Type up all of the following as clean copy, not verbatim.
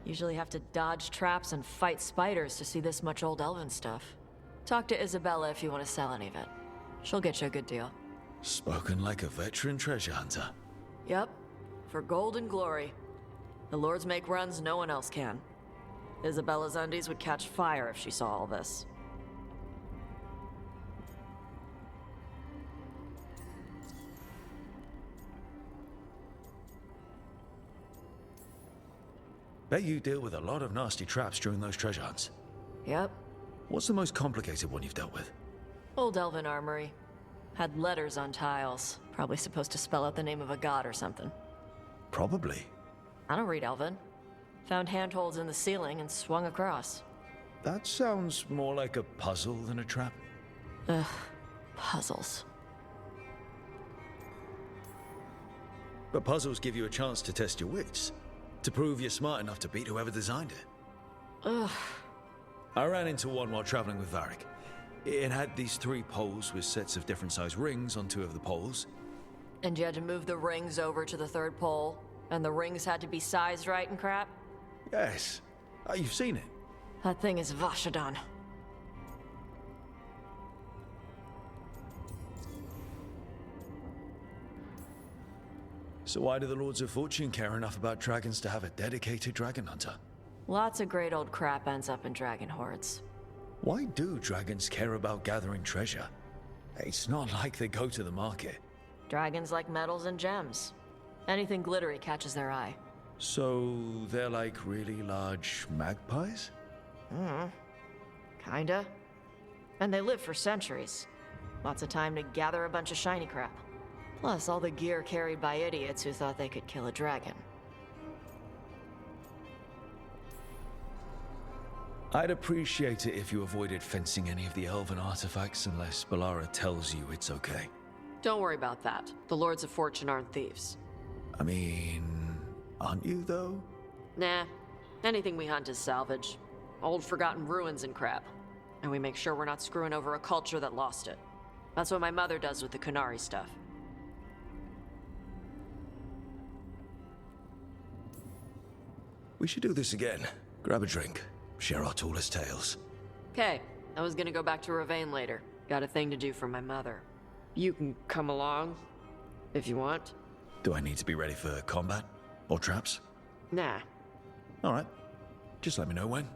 Usually have to dodge traps and fight spiders to see this much old elven stuff. Talk to Isabella if you want to sell any of it. She'll get you a good deal. Spoken like a veteran treasure hunter. Yep, for gold and glory. The lords make runs no one else can. Isabella's undies would catch fire if she saw all this. Bet you deal with a lot of nasty traps during those treasure hunts. Yep. What's the most complicated one you've dealt with? Old elven armory. Had letters on tiles. Probably supposed to spell out the name of a god or something. Probably. I don't read elven. Found handholds in the ceiling and swung across. That sounds more like a puzzle than a trap. Ugh. Puzzles. But puzzles give you a chance to test your wits. To prove you're smart enough to beat whoever designed it. Ugh. I ran into one while traveling with Varric. It had these 3 poles with sets of different size rings on 2 of the poles. And you had to move the rings over to the 3rd pole, and the rings had to be sized right and crap? Yes. You've seen it. That thing is Vashadan. So why do the Lords of Fortune care enough about dragons to have a dedicated dragon hunter? Lots of great old crap ends up in dragon hordes. Why do dragons care about gathering treasure? It's not like they go to the market. Dragons like metals and gems. Anything glittery catches their eye. So they're like really large magpies? Kinda. And they live for centuries. Lots of time to gather a bunch of shiny crap. Plus all the gear carried by idiots who thought they could kill a dragon. I'd appreciate it if you avoided fencing any of the elven artifacts unless Balara tells you it's okay. Don't worry about that. The Lords of Fortune aren't thieves. I mean, aren't you though? Nah. Anything we hunt is salvage. Old forgotten ruins and crap. And we make sure we're not screwing over a culture that lost it. That's what my mother does with the Kunari stuff. We should do this again. Grab a drink. Share our tallest tales. Okay, I was gonna go back to Rivain later. Got a thing to do for my mother. You can come along, if you want. Do I need to be ready for combat? Or traps? Nah. Alright. Just let me know when.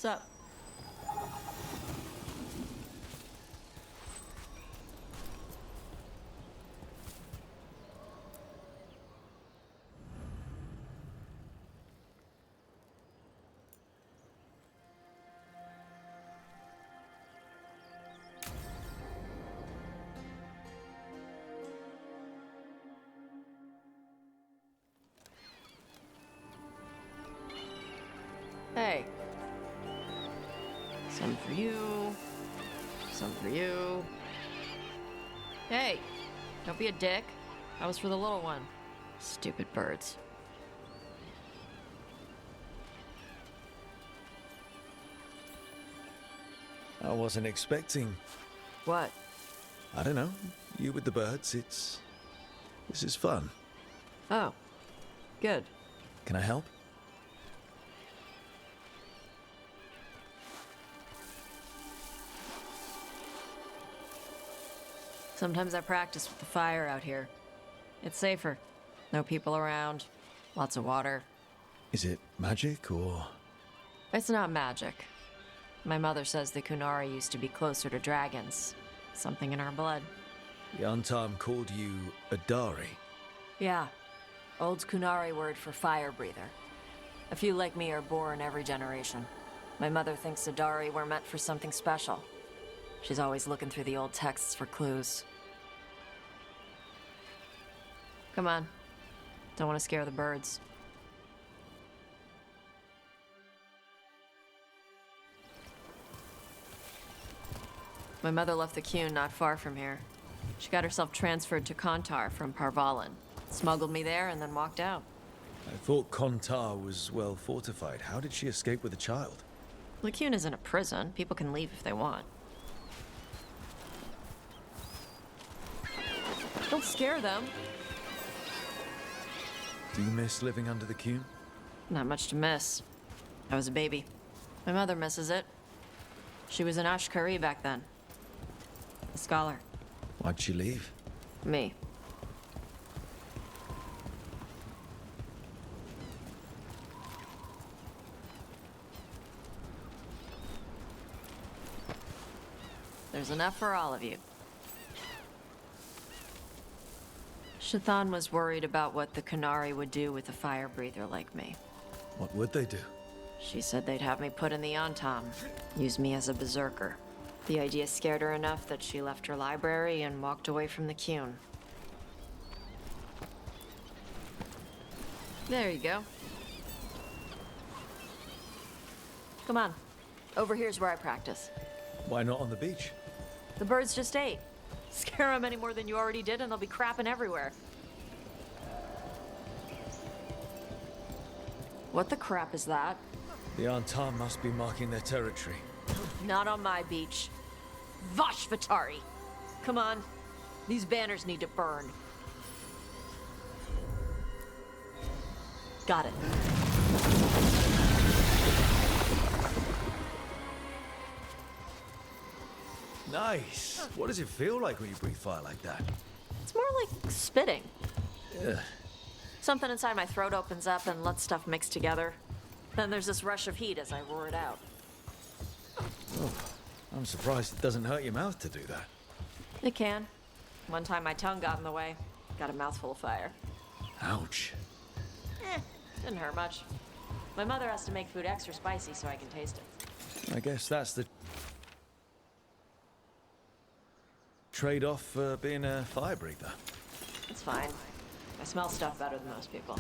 What's up? Hey. Some for you. Some for you. Hey, don't be a dick. That was for the little one. Stupid birds. I wasn't expecting... What? I don't know. You with the birds, this is fun. Oh. Good. Can I help? Sometimes I practice with the fire out here. It's safer. No people around. Lots of water. Is it magic, or...? It's not magic. My mother says the Kunari used to be closer to dragons. Something in our blood. The Antam called you a Dari. Yeah. Old Kunari word for fire breather. A few like me are born every generation. My mother thinks the Dari were meant for something special. She's always looking through the old texts for clues. Come on. Don't want to scare the birds. My mother left the Qun not far from here. She got herself transferred to Kontar from Parvalan. Smuggled me there and then walked out. I thought Kontar was well fortified. How did she escape with a child? The Qun isn't a prison. People can leave if they want. Don't scare them. Do you miss living under the Qun? Not much to miss. I was a baby. My mother misses it. She was an Ashkari back then. A scholar. Why'd she leave? Me. There's enough for all of you. Shathan was worried about what the Kunari would do with a fire breather like me. What would they do? She said they'd have me put in the Antam, use me as a berserker. The idea scared her enough that she left her library and walked away from the Qun. There you go. Come on. Over here's where I practice. Why not on the beach? The birds just ate. Scare them any more than you already did and they'll be crapping everywhere. What the crap is that? The Antam must be marking their territory. Not on my beach. Vashvatari! Come on. These banners need to burn. Got it. Nice. What does it feel like when you breathe fire like that? It's more like spitting. Yeah. Something inside my throat opens up and lets stuff mix together. Then there's this rush of heat as I roar it out. Oh, I'm surprised it doesn't hurt your mouth to do that. It can. One time my tongue got in the way. Got a mouthful of fire. Ouch. Didn't hurt much. My mother has to make food extra spicy so I can taste it. I guess that's the trade-off for being a fire breather. It's fine. I smell stuff better than most people.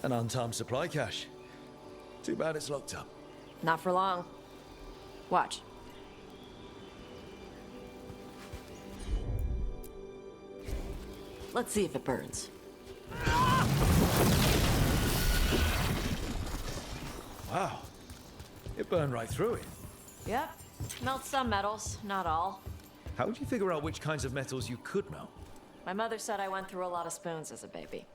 An untimed supply cache. Too bad it's locked up. Not for long. Watch. Let's see if it burns. Wow. It burned right through it. Yep. Melts some metals, not all. How would you figure out which kinds of metals you could melt? My mother said I went through a lot of spoons as a baby.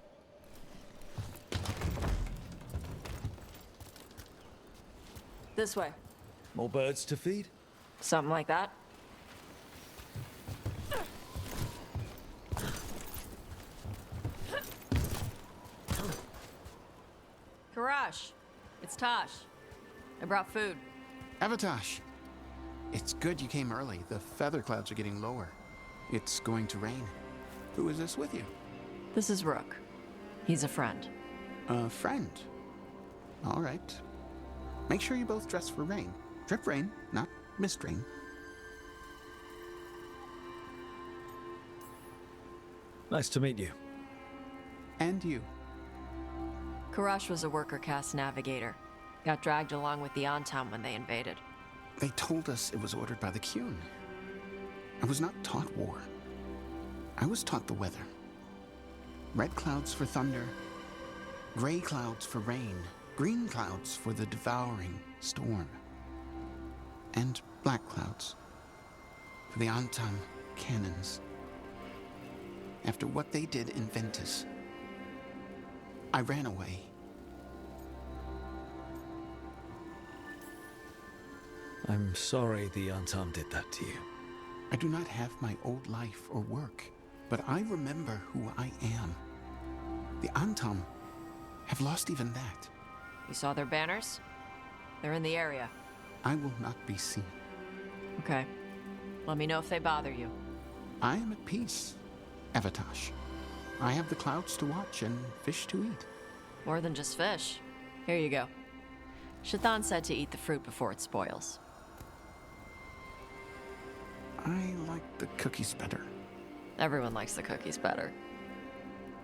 This way. More birds to feed? Something like that. Karash, it's Taash. I brought food. Avatash! It's good you came early. The feather clouds are getting lower. It's going to rain. Who is this with you? This is Rook. He's a friend. A friend. All right. Make sure you both dress for rain. Drip rain, not mist rain. Nice to meet you. And you. Karash was a worker caste navigator. Got dragged along with the Antam when they invaded. They told us it was ordered by the Qun. I was not taught war. I was taught the weather. Red clouds for thunder, gray clouds for rain, green clouds for the devouring storm, and black clouds for the Antam cannons. After what they did in Ventus, I ran away. I'm sorry the Antam did that to you. I do not have my old life or work, but I remember who I am. The Antam have lost even that. You saw their banners? They're in the area. I will not be seen. Okay. Let me know if they bother you. I am at peace, Avatash. I have the clouds to watch and fish to eat. More than just fish. Here you go. Shathan said to eat the fruit before it spoils. I like the cookies better. Everyone likes the cookies better.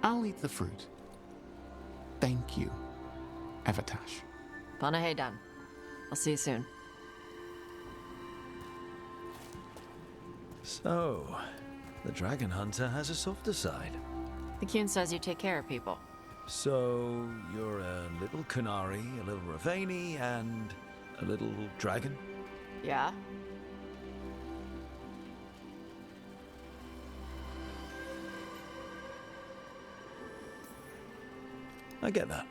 I'll eat the fruit. Thank you, Avatash. Panahedan. I'll see you soon. So, the Dragon Hunter has a softer side. The Qun says you take care of people. So, you're a little Kunari, a little Rivain, and a little dragon? Yeah? I get that.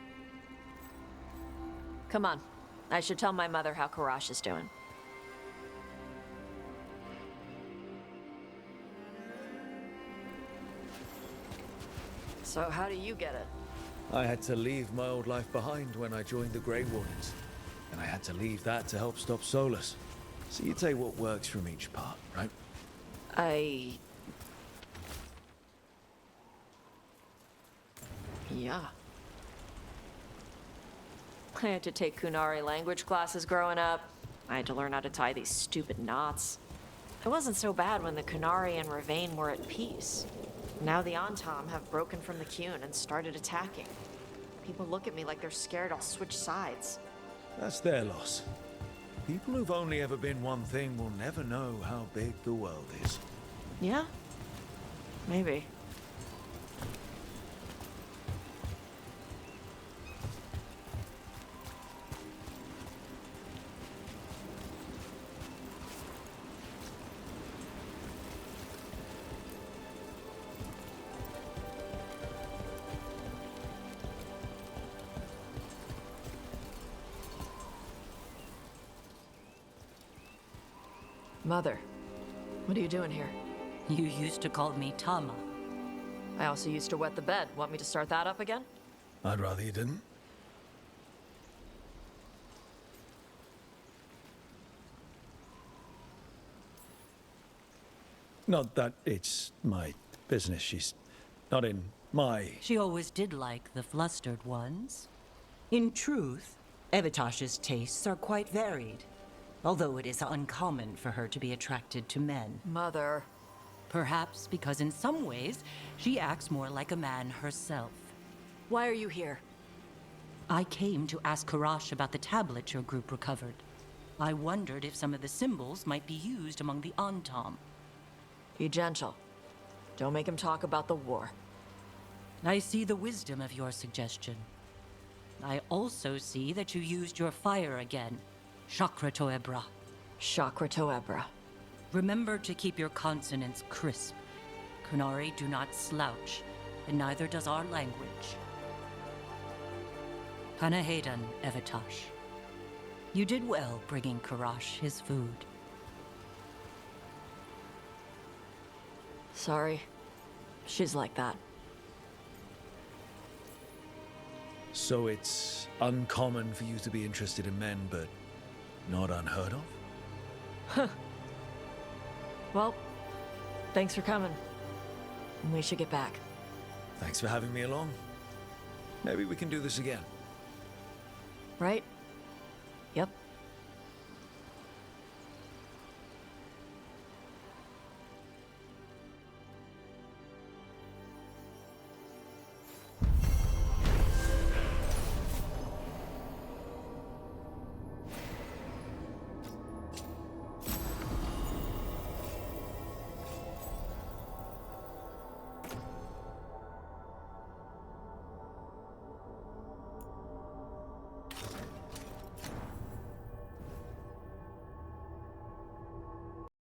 Come on. I should tell my mother how Karash is doing. So how do you get it? I had to leave my old life behind when I joined the Grey Wardens. And I had to leave that to help stop Solus. So you take what works from each part, right? Yeah. I had to take Kunari language classes growing up. I had to learn how to tie these stupid knots. It wasn't so bad when the Kunari and Rivain were at peace. Now the Antam have broken from the Qun and started attacking. People look at me like they're scared I'll switch sides. That's their loss. People who've only ever been one thing will never know how big the world is. Yeah? Maybe. Mother, what are you doing here? You used to call me Tama. I also used to wet the bed. Want me to start that up again? I'd rather you didn't. Not that it's my business. She's not in my... She always did like the flustered ones. In truth, Evitash's tastes are quite varied, although it is uncommon for her to be attracted to men. Mother. Perhaps because in some ways, she acts more like a man herself. Why are you here? I came to ask Karash about the tablet your group recovered. I wondered if some of the symbols might be used among the Antam. Be gentle. Don't make him talk about the war. I see the wisdom of your suggestion. I also see that you used your fire again. Chakra Toebra. Chakra Toebra. Remember to keep your consonants crisp. Kunari do not slouch, and neither does our language. Panahedan, Evitash. You did well bringing Karash his food. Sorry. She's like that. So it's uncommon for you to be interested in men, but Not unheard of? Well, thanks for coming. We should get back. Thanks for having me along. Maybe we can do this again. Right?